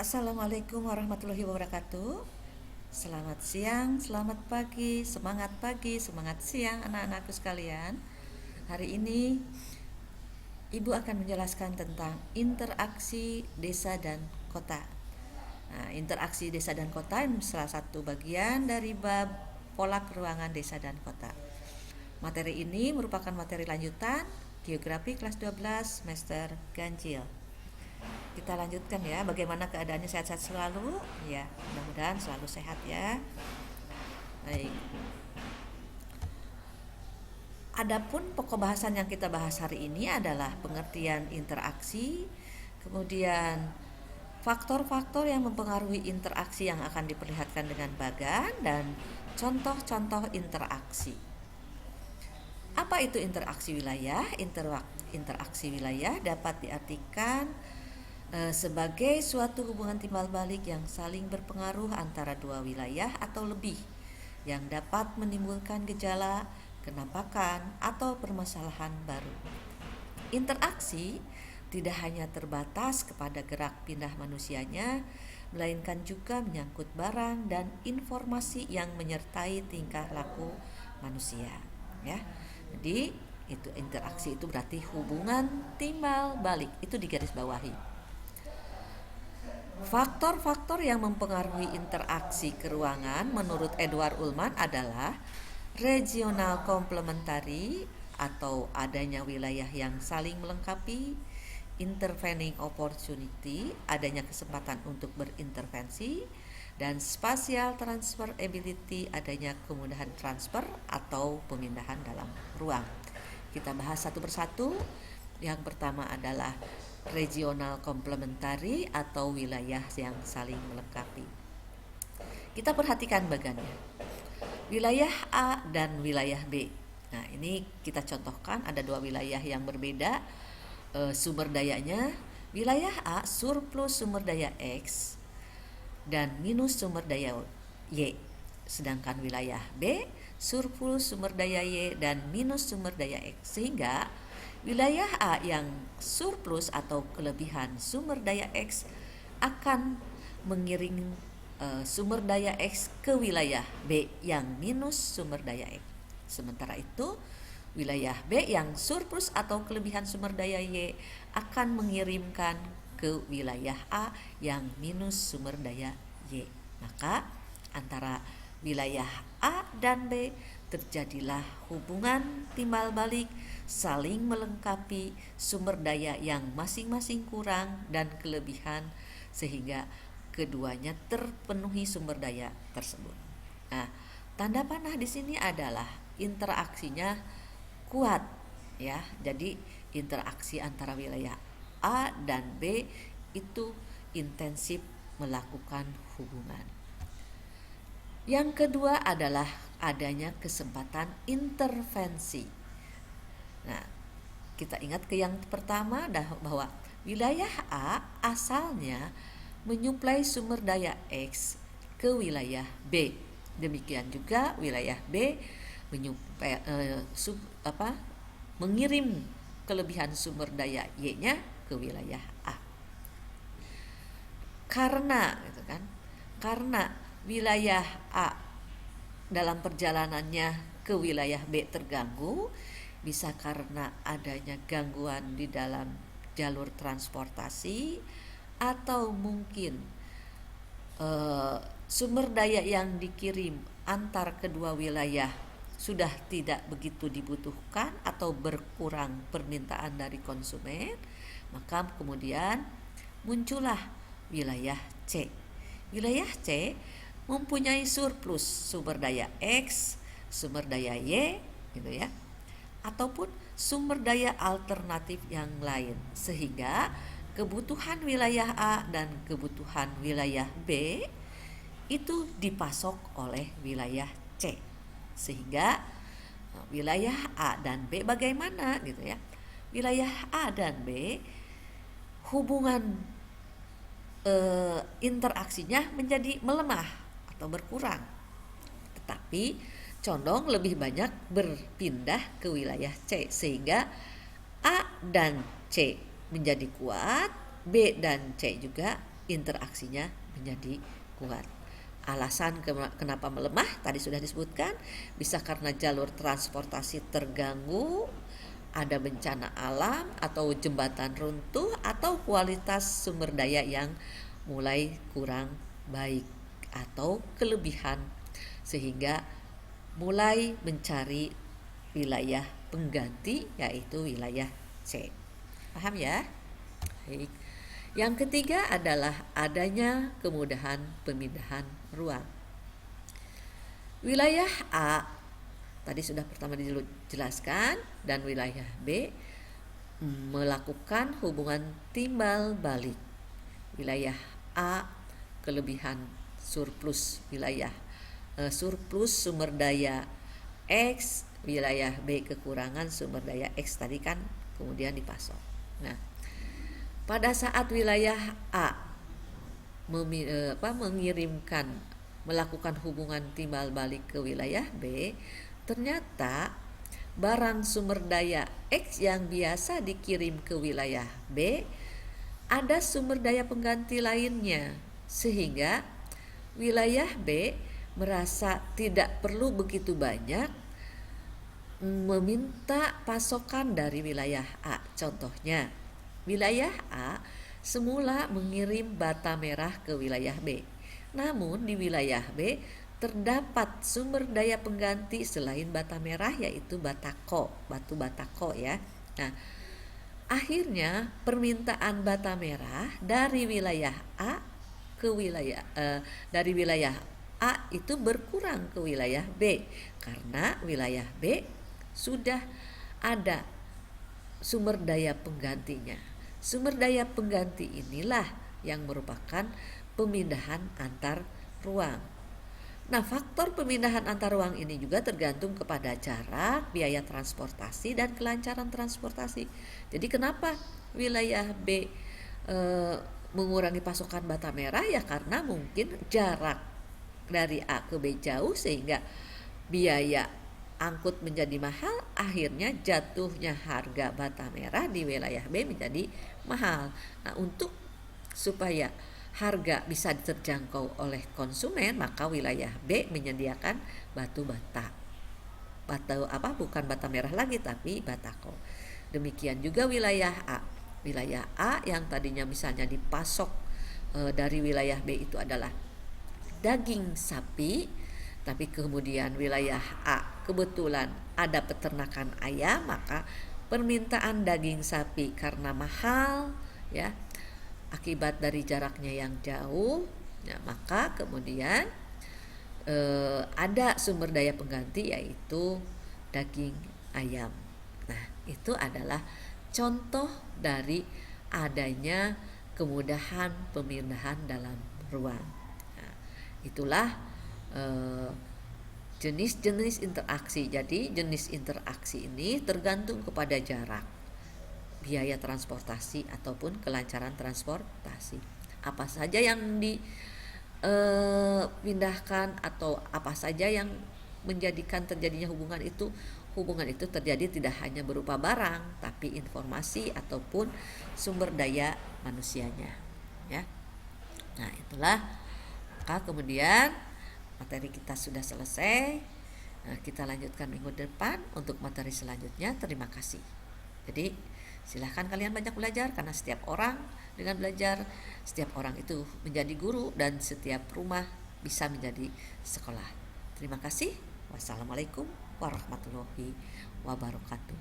Assalamualaikum warahmatullahi wabarakatuh. Selamat siang, selamat pagi, semangat siang anak-anakku sekalian. Hari ini Ibu akan menjelaskan tentang interaksi desa dan kota. Nah, interaksi desa dan kota ini salah satu bagian dari bab pola keruangan desa dan kota. Materi ini merupakan materi lanjutan Geografi kelas 12 semester ganjil. Kita lanjutkan ya, bagaimana keadaannya, sehat-sehat selalu ya, mudah-mudahan selalu sehat ya. Baik, adapun pokok bahasan yang kita bahas hari ini adalah pengertian interaksi, kemudian faktor-faktor yang mempengaruhi interaksi yang akan diperlihatkan dengan bagan, dan contoh-contoh interaksi. Apa itu interaksi wilayah? Interaksi wilayah dapat diartikan sebagai suatu hubungan timbal balik yang saling berpengaruh antara dua wilayah atau lebih, yang dapat menimbulkan gejala, kenampakan, atau permasalahan baru. Interaksi tidak hanya terbatas kepada gerak pindah manusianya, melainkan juga menyangkut barang dan informasi yang menyertai tingkah laku manusia ya. Jadi itu interaksi itu berarti hubungan timbal balik, itu digarisbawahi. Faktor-faktor yang mempengaruhi interaksi keruangan menurut Edward Ullman adalah regional complementary atau adanya wilayah yang saling melengkapi, intervening opportunity, adanya kesempatan untuk berintervensi, dan spatial transferability, adanya kemudahan transfer atau pemindahan dalam ruang. Kita bahas satu persatu. Yang pertama adalah regional complementary atau wilayah yang saling melengkapi. Kita perhatikan bagannya. Wilayah A dan wilayah B. Nah, ini kita contohkan ada dua wilayah yang berbeda sumber dayanya. Wilayah A surplus sumber daya X dan minus sumber daya Y. Sedangkan wilayah B surplus sumber daya Y dan minus sumber daya X. Sehingga wilayah A yang surplus atau kelebihan sumber daya X akan mengiring sumber daya X ke wilayah B yang minus sumber daya X. Sementara itu, wilayah B yang surplus atau kelebihan sumber daya Y akan mengirimkan ke wilayah A yang minus sumber daya Y. Maka antara wilayah A dan B terjadilah hubungan timbal balik saling melengkapi sumber daya yang masing-masing kurang dan kelebihan, sehingga keduanya terpenuhi sumber daya tersebut. Nah, tanda panah di sini adalah interaksinya kuat ya. Jadi interaksi antara wilayah A dan B itu intensif melakukan hubungan. Yang kedua adalah adanya kesempatan intervensi. Nah, kita ingat ke yang pertama bahwa wilayah A asalnya menyuplai sumber daya X ke wilayah B. Demikian juga wilayah B mengirim kelebihan sumber daya Y-nya ke wilayah A. Karena wilayah A dalam perjalanannya ke wilayah B terganggu, bisa karena adanya gangguan di dalam jalur transportasi, atau mungkin sumber daya yang dikirim antar kedua wilayah sudah tidak begitu dibutuhkan atau berkurang permintaan dari konsumen, maka kemudian muncullah wilayah C. Wilayah C mempunyai surplus sumber daya X, sumber daya Y gitu ya, ataupun sumber daya alternatif yang lain, sehingga kebutuhan wilayah A dan kebutuhan wilayah B itu dipasok oleh wilayah C. Sehingga wilayah A dan B bagaimana gitu ya. Wilayah A dan B hubungan interaksinya menjadi melemah atau berkurang, tetapi condong lebih banyak berpindah ke wilayah C, sehingga A dan C menjadi kuat, B dan C juga interaksinya menjadi kuat. Alasan kenapa melemah tadi sudah disebutkan, bisa karena jalur transportasi terganggu, ada bencana alam atau jembatan runtuh, atau kualitas sumber daya yang mulai kurang baik atau kelebihan, sehingga mulai mencari wilayah pengganti, yaitu wilayah C. Paham ya? Baik. Yang ketiga adalah adanya kemudahan pemindahan ruang. Wilayah A tadi sudah pertama dijelaskan, dan wilayah B melakukan hubungan timbal balik. Wilayah A kelebihan surplus surplus sumber daya X, wilayah B kekurangan sumber daya X tadi kan kemudian dipasok. Nah, pada saat wilayah A melakukan hubungan timbal balik ke wilayah B, ternyata barang sumber daya X yang biasa dikirim ke wilayah B ada sumber daya pengganti lainnya, sehingga wilayah B merasa tidak perlu begitu banyak meminta pasokan dari wilayah A. Contohnya, wilayah A semula mengirim bata merah ke wilayah B. Namun di wilayah B terdapat sumber daya pengganti selain bata merah, yaitu batu batako ya. Nah, akhirnya permintaan bata merah dari wilayah A dari wilayah A itu berkurang ke wilayah B, karena wilayah B sudah ada sumber daya penggantinya. Sumber daya pengganti inilah yang merupakan pemindahan antar ruang. Nah, faktor pemindahan antar ruang ini juga tergantung kepada jarak, biaya transportasi, dan kelancaran transportasi. Jadi kenapa wilayah B mengurangi pasokan bata merah? Ya karena mungkin jarak dari A ke B jauh, sehingga biaya angkut menjadi mahal, akhirnya jatuhnya harga bata merah di wilayah B menjadi mahal. Nah, untuk supaya harga bisa terjangkau oleh konsumen, maka wilayah B menyediakan bukan bata merah lagi tapi batako. Demikian juga wilayah A. Wilayah A yang tadinya misalnya dipasok dari wilayah B itu adalah daging sapi, tapi kemudian wilayah A kebetulan ada peternakan ayam, maka permintaan daging sapi karena mahal ya, akibat dari jaraknya yang jauh, ya, maka kemudian ada sumber daya pengganti, yaitu daging ayam. Nah, itu adalah contoh dari adanya kemudahan pemindahan dalam ruang. Nah, itulah jenis-jenis interaksi. Jadi jenis interaksi ini tergantung kepada jarak, biaya transportasi, ataupun kelancaran transportasi. Apa saja yang dipindahkan atau apa saja yang menjadikan terjadinya hubungan itu terjadi tidak hanya berupa barang, tapi informasi ataupun sumber daya manusianya ya. Nah, itulah. Maka kemudian materi kita sudah selesai. Nah, kita lanjutkan minggu depan untuk materi selanjutnya. Terima kasih. Jadi silahkan kalian banyak belajar, karena setiap orang dengan belajar, setiap orang itu menjadi guru, dan setiap rumah bisa menjadi sekolah. Terima kasih. Wassalamualaikum warahmatullahi wabarakatuh.